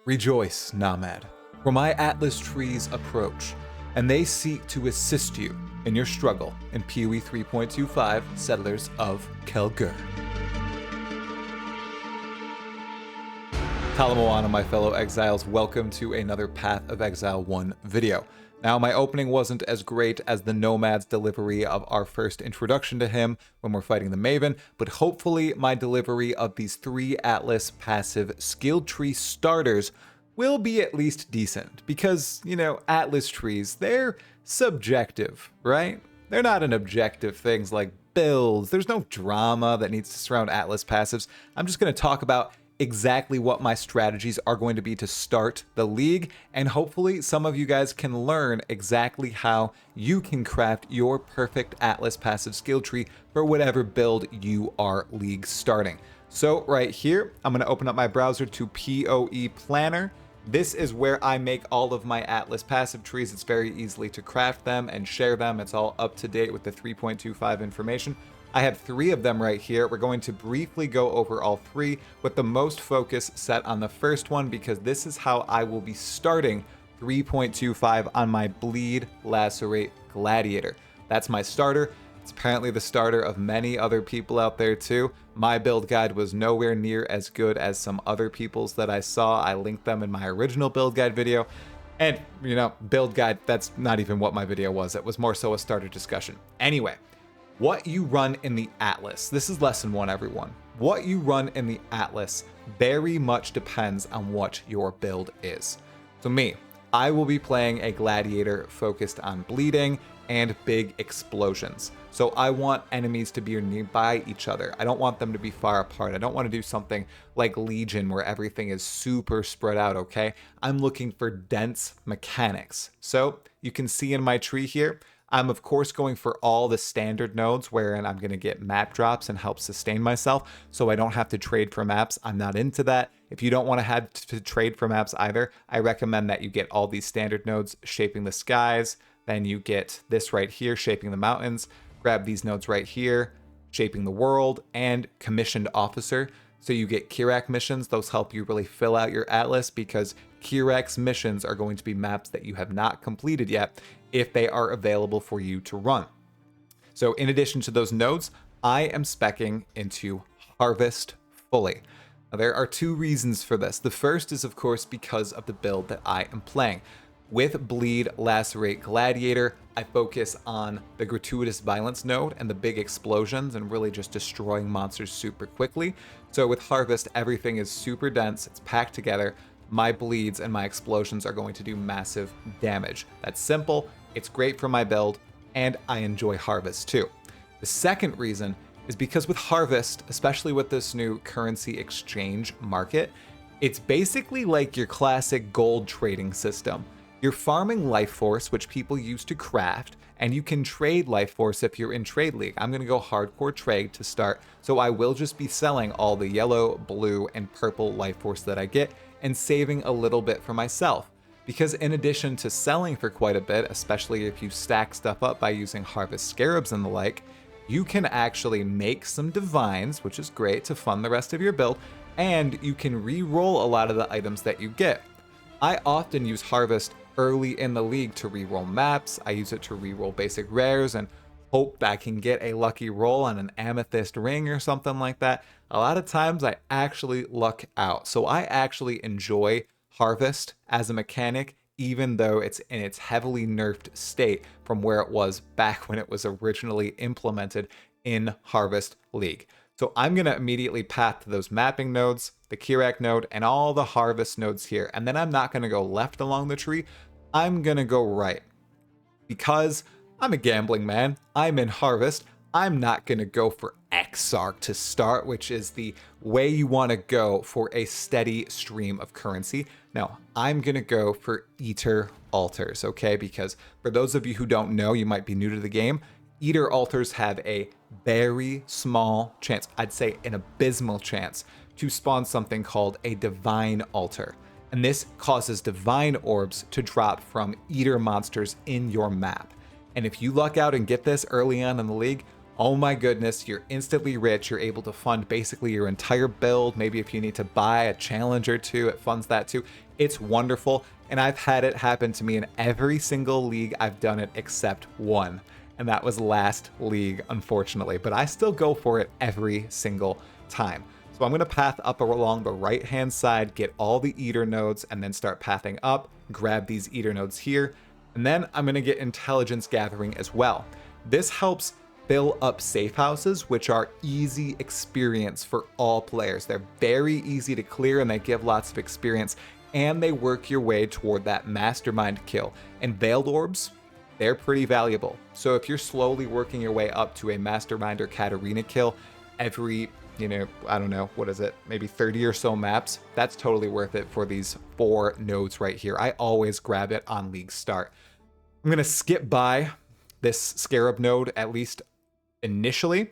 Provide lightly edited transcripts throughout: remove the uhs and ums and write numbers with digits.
Rejoice, Nomad, for my Atlas trees approach, and they seek to assist you in your struggle in PoE 3.25 Settlers of Kalguur. Talamoana, my fellow exiles, welcome to another Path of Exile 1 video. Now, my opening wasn't as great as the Nomad's delivery of our first introduction to him when we're fighting the Maven, but hopefully my delivery of these 3 Atlas passive skill tree starters will be at least decent, because, you know, Atlas trees, they're subjective, right? They're not an objective things like builds. There's no drama that needs to surround Atlas passives. I'm just going to talk about exactly what my strategies are going to be to start the league, and hopefully some of you guys can learn exactly how you can craft your perfect Atlas passive skill tree for whatever build you are league starting. So right here, I'm going to open up my browser to PoE Planner. This is where I make all of my Atlas passive trees. It's very easily to craft them and share them. It's all up to date with the 3.25 information. I have 3 of them right here. We're going to briefly go over all 3 with the most focus set on the first one, because this is how I will be starting 3.25 on my Bleed Lacerate Gladiator. That's my starter. It's apparently the starter of many other people out there too. My build guide was nowhere near as good as some other people's that I saw. I linked them in my original build guide video. And, you know, build guide, that's not even what my video was. It was more so a starter discussion. Anyway, what you run in the Atlas. This is lesson 1, everyone. What you run in the Atlas very much depends on what your build is. So me, I will be playing a gladiator focused on bleeding and big explosions. So I want enemies to be nearby each other. I don't want them to be far apart. I don't want to do something like Legion where everything is super spread out, okay? I'm looking for dense mechanics. So you can see in my tree here, I'm of course going for all the standard nodes wherein I'm going to get map drops and help sustain myself, so I don't have to trade for maps. I'm not into that. If you don't want to have to trade for maps either, I recommend that you get all these standard nodes shaping the skies, then you get this right here shaping the mountains, grab these nodes right here shaping the world, and commissioned officer. So you get Kirak missions. Those help you really fill out your Atlas, because Kirak's missions are going to be maps that you have not completed yet if they are available for you to run. So in addition to those nodes, I am speccing into Harvest fully. Now, there are 2 reasons for this. The first is, of course, because of the build that I am playing. With Bleed Lacerate Gladiator, I focus on the gratuitous violence node and the big explosions and really just destroying monsters super quickly. So with Harvest, everything is super dense, it's packed together. My bleeds and my explosions are going to do massive damage. That's simple, it's great for my build, and I enjoy Harvest too. The second reason is because with Harvest, especially with this new currency exchange market, it's basically like your classic gold trading system. You're farming life force, which people use to craft, and you can trade life force if you're in trade league. I'm going to go hardcore trade to start, so I will just be selling all the yellow, blue, and purple life force that I get and saving a little bit for myself. Because in addition to selling for quite a bit, especially if you stack stuff up by using harvest scarabs and the like, you can actually make some divines, which is great to fund the rest of your build, and you can re-roll a lot of the items that you get. I often use Harvest early in the league to reroll maps. I use it to reroll basic rares and hope that I can get a lucky roll on an amethyst ring or something like that. A lot of times I actually luck out. So I actually enjoy Harvest as a mechanic, even though it's in its heavily nerfed state from where it was back when it was originally implemented in Harvest League. So I'm going to immediately path to those mapping nodes, the Kirak node, and all the harvest nodes here. And then I'm not going to go left along the tree. I'm going to go right. Because I'm a gambling man. I'm in Harvest. I'm not going to go for Exarch to start, which is the way you want to go for a steady stream of currency. No, I'm going to go for Eater Altars, okay? Because for those of you who don't know, you might be new to the game, Eater Altars have a very small chance, I'd say an abysmal chance, to spawn something called a Divine Altar. And this causes Divine Orbs to drop from Eater monsters in your map. And if you luck out and get this early on in the league, oh my goodness, you're instantly rich. You're able to fund basically your entire build. Maybe if you need to buy a challenge or two, it funds that too. It's wonderful. And I've had it happen to me in every single league I've done it except one. And that was last league, unfortunately. But I still go for it every single time. So I'm going to path up along the right-hand side, get all the Eater nodes, and then start pathing up, grab these Eater nodes here. And then I'm going to get Intelligence Gathering as well. This helps fill up safe houses, which are easy experience for all players. They're very easy to clear and they give lots of experience, and they work your way toward that mastermind kill. And Veiled Orbs, they're pretty valuable. So if you're slowly working your way up to a mastermind or Katarina kill every, I don't know, what is it, maybe 30 or so maps, that's totally worth it for these 4 nodes right here. I always grab it on league start. I'm going to skip by this Scarab node, at least initially,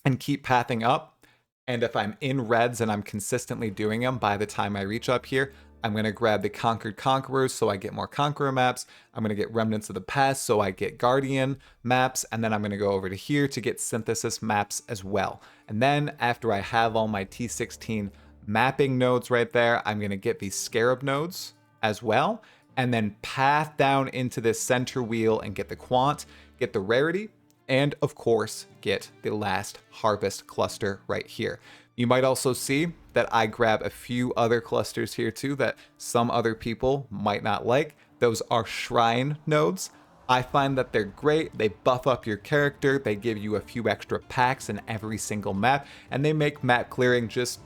and keep pathing up. And if I'm in reds and I'm consistently doing them, by the time I reach up here, I'm going to grab the Conquered Conquerors so I get more Conqueror maps. I'm going to get Remnants of the Past so I get Guardian maps. And then I'm going to go over to here to get Synthesis maps as well. And then after I have all my T16 mapping nodes right there, I'm going to get these Scarab nodes as well. And then path down into this center wheel and get the Quant, get the Rarity, and of course, get the last harvest cluster right here. You might also see that I grab a few other clusters here too that some other people might not like. Those are shrine nodes. I find that they're great. They buff up your character. They give you a few extra packs in every single map, and they make map clearing just,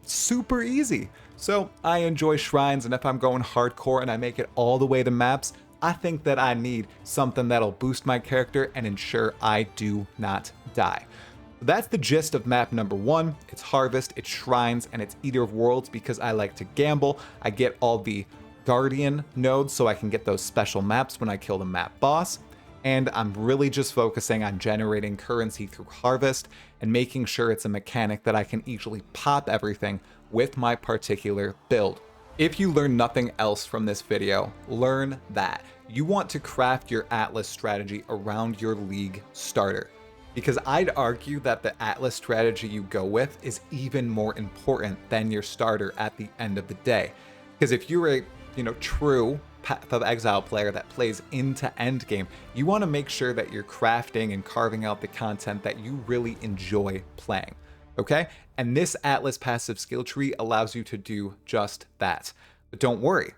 super easy. So I enjoy shrines, and if I'm going hardcore and I make it all the way to maps, I think that I need something that'll boost my character and ensure I do not die. That's the gist of map number 1. It's Harvest, it's Shrines, and it's Eater of Worlds because I like to gamble. I get all the Guardian nodes so I can get those special maps when I kill the map boss. And I'm really just focusing on generating currency through Harvest and making sure it's a mechanic that I can easily pop everything with my particular build. If you learn nothing else from this video, learn that you want to craft your Atlas strategy around your league starter. Because I'd argue that the Atlas strategy you go with is even more important than your starter at the end of the day. Because if you're a, true Path of Exile player that plays into endgame, you want to make sure that you're crafting and carving out the content that you really enjoy playing. Okay? And this Atlas passive skill tree allows you to do just that. But don't worry,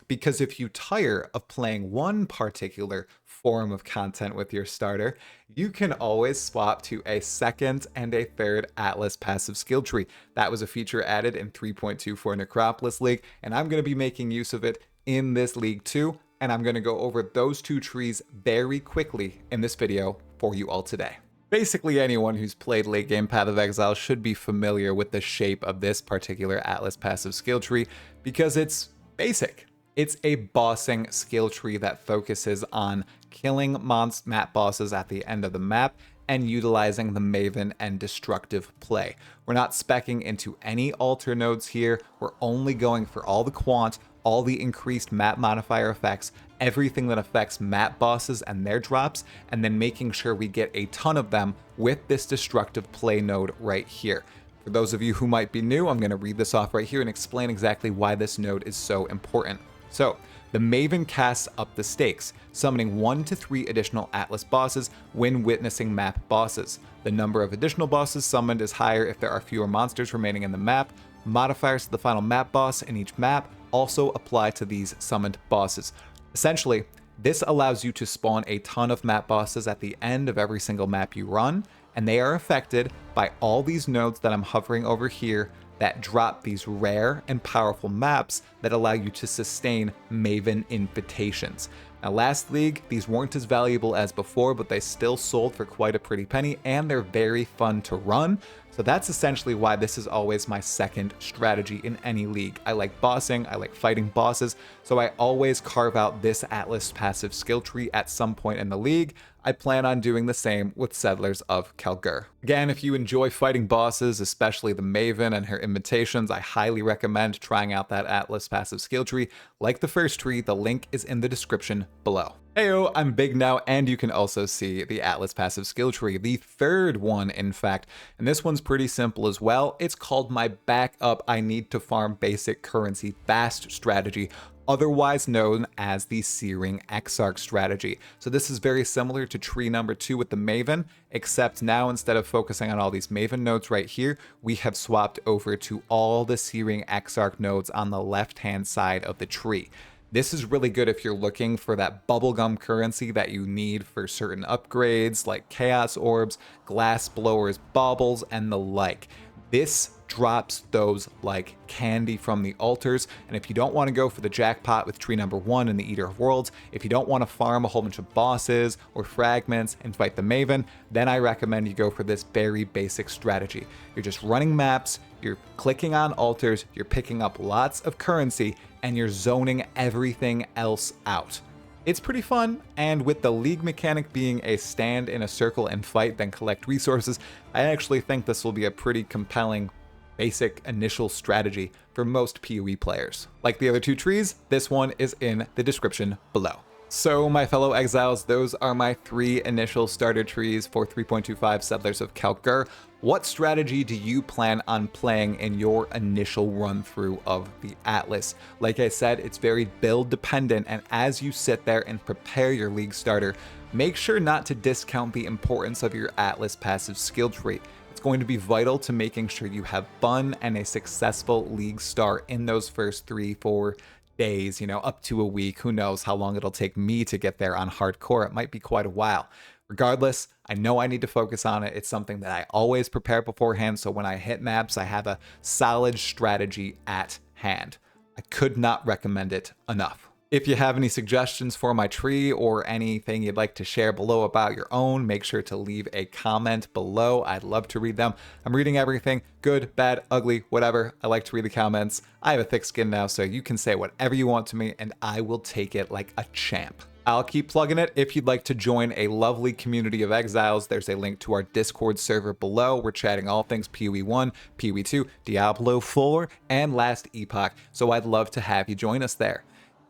because if you tire of playing one particular form of content with your starter, you can always swap to a second and a third Atlas passive skill tree. That was a feature added in 3.24 Necropolis League, and I'm going to be making use of it in this league too, and I'm going to go over those 2 trees very quickly in this video for you all today. Basically, anyone who's played late game Path of Exile should be familiar with the shape of this particular Atlas passive skill tree because it's basic. It's a bossing skill tree that focuses on killing map bosses at the end of the map and utilizing the Maven and destructive play. We're not speccing into any altar nodes here. We're only going for all the quant, all the increased map modifier effects, everything that affects map bosses and their drops, and then making sure we get a ton of them with this destructive play node right here. For those of you who might be new, I'm going to read this off right here and explain exactly why this node is so important. So, the Maven casts up the stakes, summoning 1 to 3 additional Atlas bosses when witnessing map bosses. The number of additional bosses summoned is higher if there are fewer monsters remaining in the map. Modifiers to the final map boss in each map also apply to these summoned bosses. Essentially, this allows you to spawn a ton of map bosses at the end of every single map you run, and they are affected by all these nodes that I'm hovering over here that drop these rare and powerful maps that allow you to sustain Maven invitations. Now, last league, these weren't as valuable as before, but they still sold for quite a pretty penny, and they're very fun to run. So that's essentially why this is always my second strategy in any league. I like bossing, I like fighting bosses, so I always carve out this Atlas passive skill tree at some point in the league. I plan on doing the same with Settlers of Kalguur. Again, if you enjoy fighting bosses, especially the Maven and her invitations, I highly recommend trying out that Atlas passive skill tree. Like the first tree, the link is in the description below. Heyo, I'm big now, and you can also see the Atlas passive skill tree, the third one, in fact. And this one's pretty simple as well. It's called my backup I need to farm basic currency fast strategy, otherwise known as the Searing Exarch strategy. So this is very similar to tree number 2 with the Maven, except now instead of focusing on all these Maven nodes right here, we have swapped over to all the Searing Exarch nodes on the left-hand side of the tree. This is really good if you're looking for that bubblegum currency that you need for certain upgrades like Chaos Orbs, Glass Blowers, Baubles, and the like. This drops those like candy from the altars, and if you don't want to go for the jackpot with tree number 1 in the Eater of Worlds, if you don't want to farm a whole bunch of bosses or fragments and fight the Maven, then I recommend you go for this very basic strategy. You're just running maps, you're clicking on altars, you're picking up lots of currency, and you're zoning everything else out. It's pretty fun, and with the league mechanic being a stand in a circle and fight then collect resources, I actually think this will be a pretty compelling basic initial strategy for most PoE players. Like the other 2 trees, this one is in the description below. So my fellow exiles, those are my 3 initial starter trees for 3.25 Settlers of Kalguur. What strategy do you plan on playing in your initial run through of the Atlas? Like I said, it's very build dependent, and as you sit there and prepare your league starter, make sure not to discount the importance of your Atlas passive skill tree. It's going to be vital to making sure you have fun and a successful league start in those first 3-4 days, up to a week. Who knows how long it'll take me to get there on hardcore. It might be quite a while. Regardless, I know I need to focus on it. It's something that I always prepare beforehand, so when I hit maps, I have a solid strategy at hand. I could not recommend it enough. If you have any suggestions for my tree or anything you'd like to share below about your own, make sure to leave a comment below. I'd love to read them. I'm reading everything, good, bad, ugly, whatever. I like to read the comments. I have a thick skin now, so you can say whatever you want to me, and I will take it like a champ. I'll keep plugging it. If you'd like to join a lovely community of exiles, there's a link to our Discord server below. We're chatting all things PoE 1, PoE 2, Diablo 4, and last Epoch, so I'd love to have you join us there.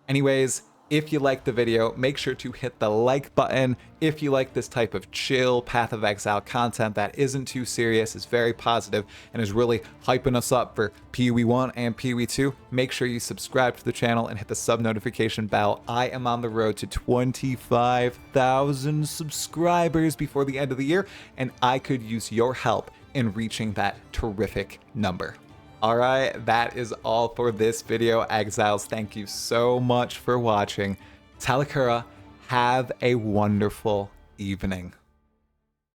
Anyways, if you liked the video, make sure to hit the like button. If you like this type of chill Path of Exile content that isn't too serious, is very positive, and is really hyping us up for PoE 1 and PoE 2, make sure you subscribe to the channel and hit the sub notification bell. I am on the road to 25,000 subscribers before the end of the year, and I could use your help in reaching that terrific number. Alright, that is all for this video, exiles. Thank you so much for watching. Talakura, have a wonderful evening.